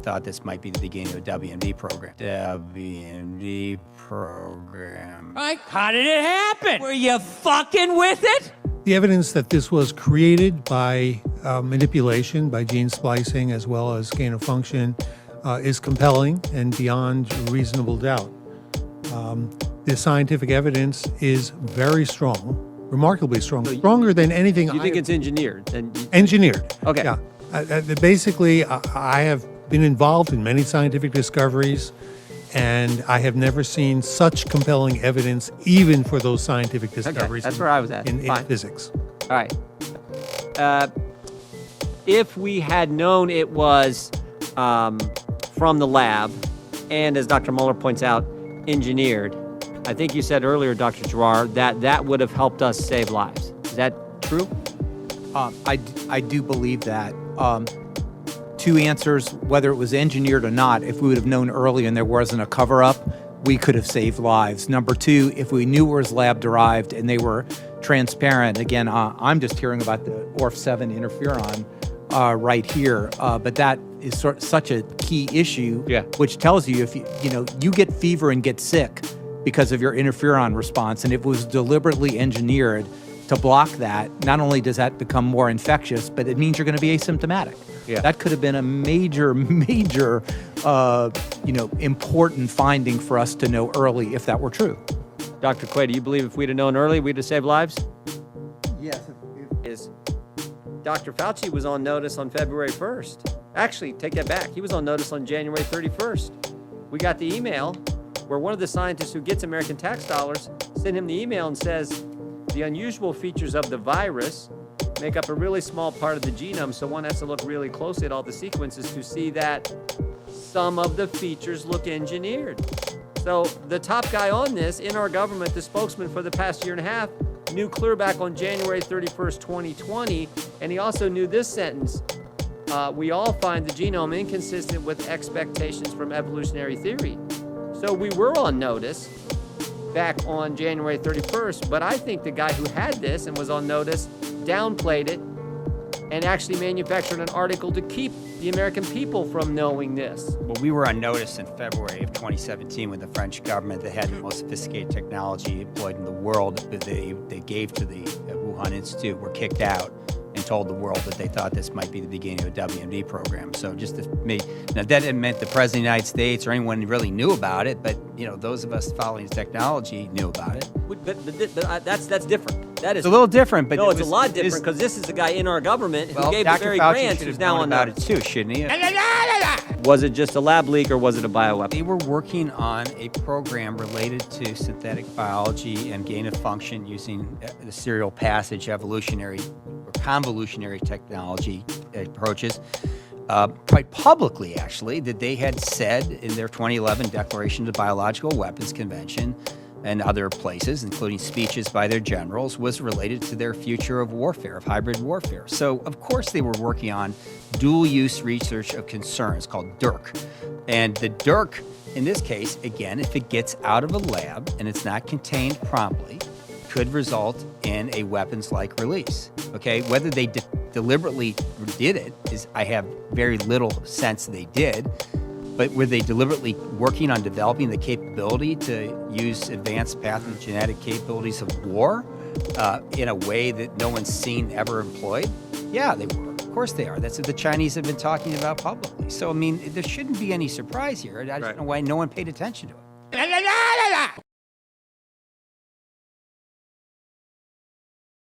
thought this might be the beginning of a WMD program. WMD program. Right? How did it happen? Were you fucking with it? The evidence that this was created by manipulation, by gene splicing, as well as gain of function, is compelling and beyond reasonable doubt. The scientific evidence is very strong, remarkably strong, stronger than anything. You think it's engineered? Engineered. Okay. Yeah. Basically, I have been involved in many scientific discoveries, and I have never seen such compelling evidence, even for those scientific discoveries. That's where I was at. In physics. All right. If we had known it was from the lab, and as Dr. Mueller points out, engineered, I think you said earlier, Dr. Giroir, that would have helped us save lives. Is that true? I do believe that. Two answers, whether it was engineered or not, if we would have known early and there wasn't a cover-up, we could have saved lives. Number two, if we knew it was lab-derived and they were transparent, again, I'm just hearing about the ORF7 interferon right here, but that is such a key issue, which tells you if you get fever and get sick because of your interferon response, and if it was deliberately engineered to block that, not only does that become more infectious, but it means you're going to be asymptomatic. Yeah. That could have been a major, important finding for us to know early if that were true. Dr. Quay, do you believe if we'd have known early, we'd have saved lives? Yes. Dr. Fauci was on notice on February 1st. Actually, take that back. He was on notice on January 31st. We got the email where one of the scientists who gets American tax dollars sent him the email and says, the unusual features of the virus make up a really small part of the genome, so one has to look really closely at all the sequences to see that some of the features look engineered. So the top guy on this in our government, the spokesman for the past year and a half, knew clear back on January 31st, 2020, and he also knew this sentence. We all find the genome inconsistent with expectations from evolutionary theory. So we were on notice back on January 31st, but I think the guy who had this and was on notice downplayed it and actually manufactured an article to keep the American people from knowing this. Well, we were on notice in February of 2017 when the French government that had the most sophisticated technology employed in the world that they gave to the Wuhan Institute were kicked out and told the world that they thought this might be the beginning of a WMD program. So just to me, now that didn't mean the President of the United States or anyone really knew about it, but those of us following technology knew about it. But that's different. That is It's a little different, but no, it's a lot different because this is the guy in our government who gave the very grants who's now on about it too, shouldn't he? Was it just a lab leak or was it a bioweapon? They were working on a program related to synthetic biology and gain of function using the serial passage evolutionary or convolutionary technology approaches. Quite publicly, actually, that they had said in their 2011 Declaration of the Biological Weapons Convention and other places, including speeches by their generals, was related to their future of warfare, of hybrid warfare. So, of course, they were working on dual-use research of concern. It's called D.U.R.C. And the D.U.R.C., in this case, again, if it gets out of a lab and it's not contained promptly, could result in a weapons-like release. Okay, whether they deliberately did it is, I have very little sense they did. But were they deliberately working on developing the capability to use advanced pathogenetic capabilities of war in a way that no one's seen ever employed? Yeah, they were. Of course they are. That's what the Chinese have been talking about publicly. So, I mean, there shouldn't be any surprise here. I don't know why no one paid attention to it.